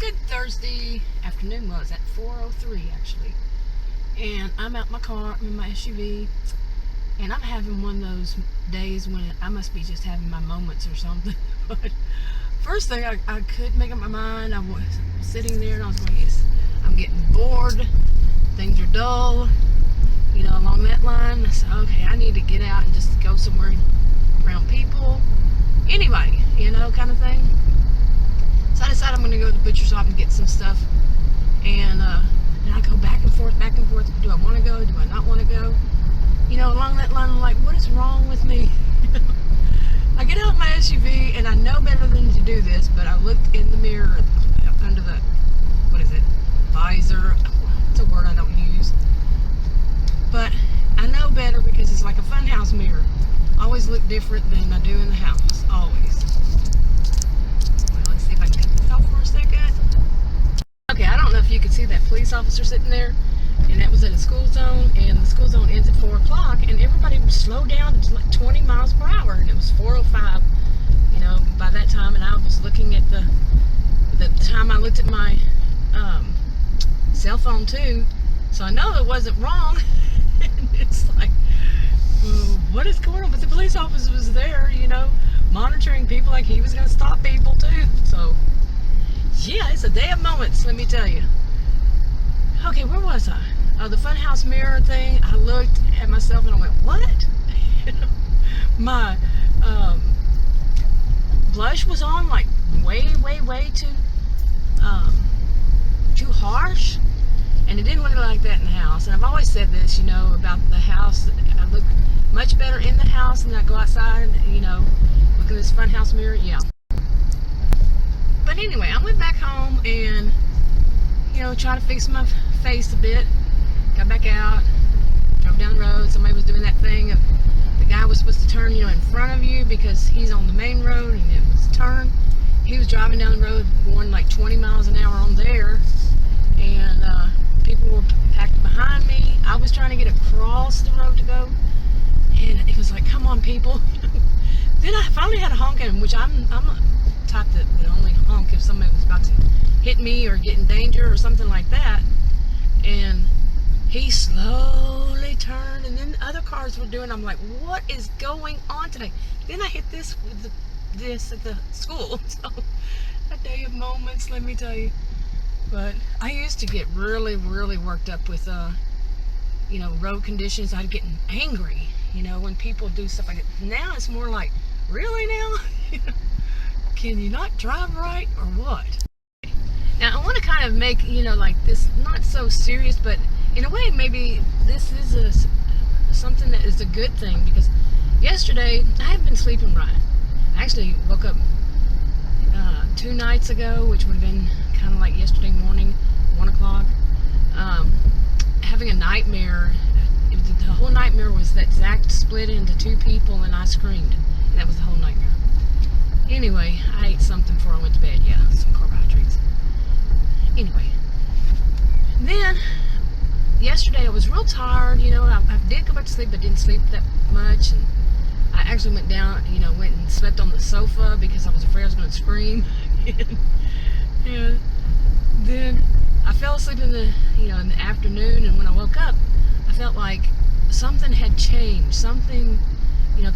Good Thursday afternoon. Well, it's at 4:03 actually, and I'm out my car in my SUV, and I'm having one of those days when I must be just having my moments or something. But first thing I couldn't make up my mind. I was sitting there and I was going, yes, I'm getting bored. Things are dull, along that line. I said, okay, I need to get out and just go somewhere around people, anybody, kind of thing. So I decided I'm going to go to the butcher shop and get some stuff. And I go back and forth. Do I want to go? Do I not want to go? Along that line, I'm like, what is wrong with me? I get out of my SUV, and I know better than to do this, but I looked in the mirror under the, visor. It's a word I don't use. But I know better because it's like a funhouse mirror. Always look different than I do in the house. Always. Let's see if I can cut this off for a second. Okay, I don't know if you could see that police officer sitting there, and that was at a school zone, and the school zone ends at 4 o'clock, and everybody would slow down to like 20 miles per hour, and it was 4:05, by that time, and I was looking at the time I looked at my cell phone too, so I know it wasn't wrong. And it's like, what is going on? But the police officer was there, monitoring people like he was going to stop people too. So, yeah, it's a day of moments, let me tell you. Okay, where was I? Oh, the funhouse mirror thing. I looked at myself and I went, what? My blush was on like way too harsh. And it didn't look like that in the house. And I've always said this, about the house. I look much better in the house than I go outside, look at this funhouse mirror. Yeah. But anyway, I went back home and, tried to fix my face a bit. Got back out, drove down the road. Somebody was doing that thing. The guy was supposed to turn, in front of you because he's on the main road and it was a turn. He was driving down the road going like 20 miles an hour on there. And people were packed behind me. I was trying to get across the road to go, and it was like, come on, people. Then I finally had a honk at him, which I'm a type that would only honk if somebody was about to hit me or get in danger or something like that. And he slowly turned, and then other cars were doing. I'm like, what is going on today? Then I hit this with this at the school. So a day of moments, let me tell you. But I used to get really worked up with, road conditions. I'd get angry, when people do stuff like that. Now it's more like, really now? Can you not drive right or what? Now I want to kind of make, like this not so serious, but in a way maybe this is something that is a good thing, because yesterday I haven't been sleeping right. I actually woke up 2 nights ago, which would have been kind of like yesterday morning, 1 o'clock, having a nightmare. The whole nightmare was that Zach split into 2 people and I screamed. And that was the whole nightmare. Anyway, I ate something before I went to bed. Yeah, some carbohydrates. Anyway, then yesterday I was real tired. I did go back to sleep, but didn't sleep that much. And I actually went down, went and slept on the sofa because I was afraid I was going to scream. And then I fell asleep in the, in the afternoon, and when I woke up, I felt like something had changed. Something,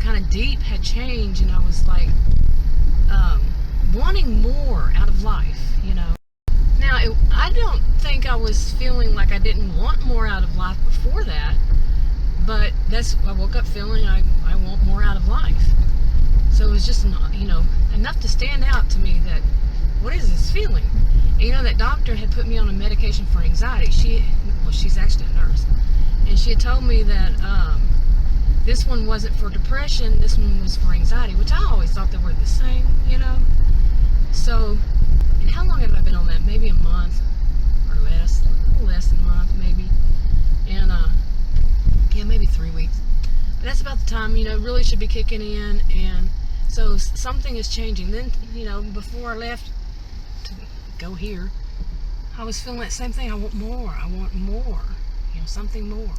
kind of deep had changed, and I was like, wanting more out of life, Now, I don't think I was feeling like I didn't want more out of life before that, but I woke up feeling I want more out of life. So it was just, enough to stand out to me that, what is this feeling? And that doctor had put me on a medication for anxiety. She's actually a nurse. And she had told me that this one wasn't for depression, this one was for anxiety, which I always thought they were the same, So, and how long have I been on that? Maybe a month or less, a little less than a month maybe. And, maybe 3 weeks. But that's about the time, it really should be kicking in. And so something is changing. Then, before I left to go here, I was feeling that same thing. I want more, something more.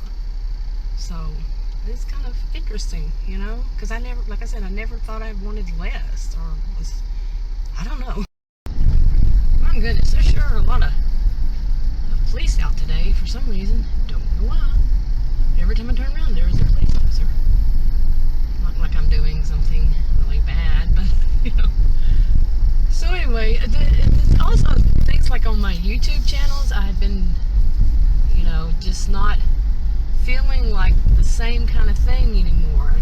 So it's kind of interesting, because I never thought I wanted less, or I don't know. My goodness, there sure lot of police out today for some reason. Don't know why. Every time I turn around, there is a police officer. Not like I'm doing something really bad, but So anyway, also things like on my YouTube channels, I've been, just not feeling like the same kind of thing anymore. I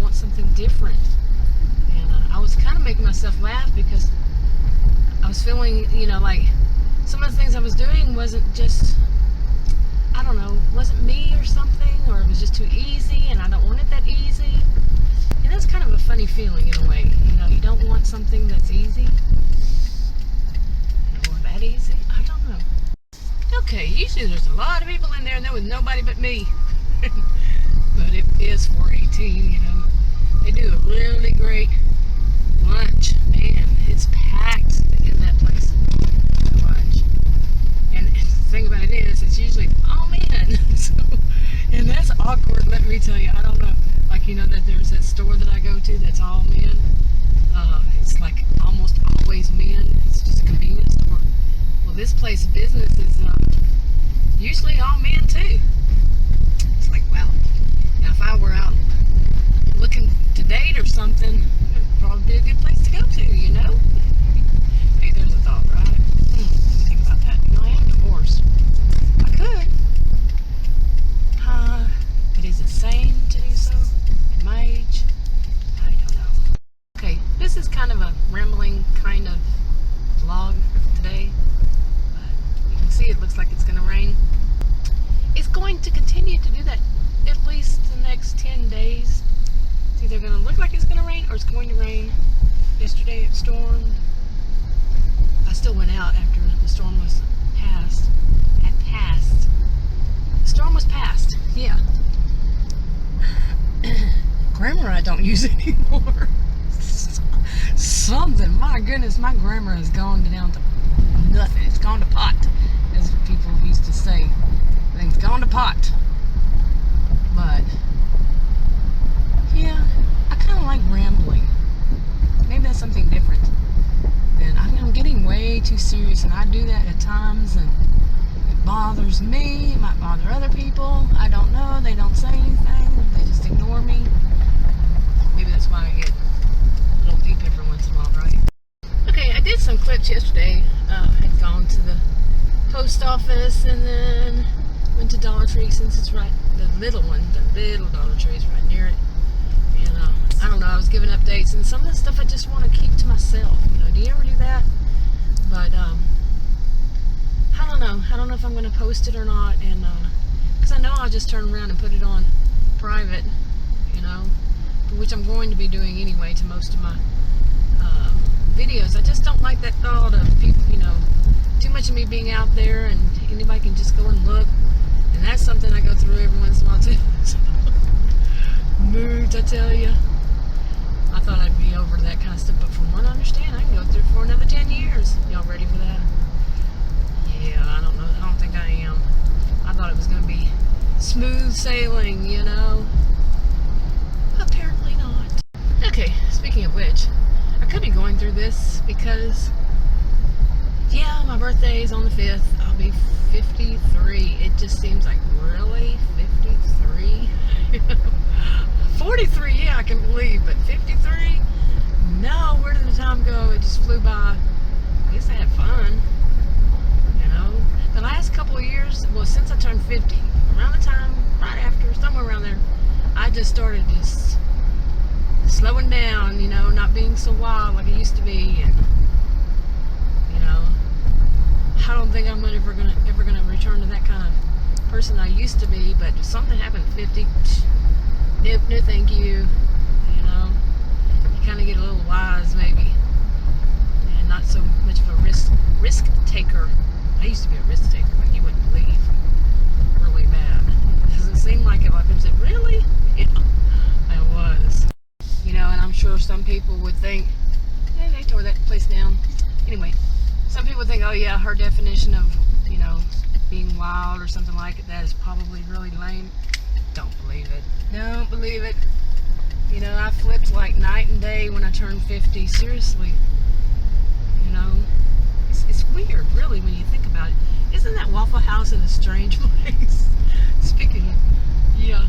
want something different. And I was kind of making myself laugh because I was feeling, like some of the things I was doing wasn't just, I don't know, wasn't me or something, or it was just too easy, and I don't want it that easy. And that's kind of a funny feeling in a way. You don't want something that's easy, or that easy. I don't know. Okay, usually there's a lot of people in there, and there was nobody but me. But it is 418, They do a really great lunch. Man, it's packed in that place at lunch. And the thing about it is, it's usually all men. And that's awkward, let me tell you. I don't know. Like, that there's that store that I go to that's all men. It's like almost always men. It's just a convenience store. Well, this place of business is usually all men too. It's like, wow. Now, if I were out looking to date or something, it'd probably be a good place to go to, Hey, there's a thought, right? Let me think about that. I am divorced. I could. But is it sane to do so at my age? I don't know. Okay, this is kind of a rambling kind of vlog today. But you can see it looks like it's going to rain. It's going to continue to do that at least the next 10 days. It's either going to look like it's going to rain or it's going to rain. Yesterday it stormed. I still went out after the storm was passed. The storm was passed, yeah. Grammar I don't use anymore. Something, my goodness, my grammar has gone down to nothing. It's gone to pot, as people used to say. I think it's gone to pot. But yeah, I kind of like rambling. Maybe that's something different. And I'm getting way too serious, and I do that at times, and it bothers me. It might bother other people. I don't know. They don't say anything. They just ignore me. Maybe that's why I get a little deep every once in a while, right? Okay, I did some clips yesterday. I had gone to the post office and then went to Dollar Tree, since it's right, the little Dollar Tree is right near it. And I don't know, I was giving updates, and some of the stuff I just want to keep to myself. Do you ever do that? But I don't know. I don't know if I'm going to post it or not, and because I know I'll just turn around and put it on private, which I'm going to be doing anyway to most of my videos. I just don't like that thought of people, too much of me being out there and anybody can just go and look. And that's something I go through every once in a while too. Moods, I tell you. I thought I'd be over that kind of stuff, but from what I understand, I can go through it for another 10 years. Y'all ready for that? Yeah, I don't know. I don't think I am. I thought it was going to be smooth sailing, Apparently not. Okay, speaking of which, I could be going through this because, yeah, my birthday is on the 5th. I'll be 53. It just seems like, really? 53? 43, yeah, I can believe, but 53? No, where did the time go? It just flew by. I guess I had fun, The last couple of years, well, since I turned 50, around the time, right after, somewhere around there, I just started just slowing down, not being so wild like I used to be, and, I don't think I'm ever gonna return to that kind of person I used to be, but if something happened at 50, nope, no thank you, you kind of get a little wise maybe, and not so much of a risk taker. I used to be a risk taker, like you wouldn't believe, really bad. Does it seem like it? Like I said, really? Yeah, I was. And I'm sure some people would think, hey, they tore that place down. Anyway, some people would think, oh yeah, her definition of, being wild or something like that is probably really lame. Don't believe it. Don't believe it. I flipped like night and day when I turned 50. Seriously. It's weird, really. really, when you think about it. Isn't that Waffle House in a strange place? Speaking of, yeah.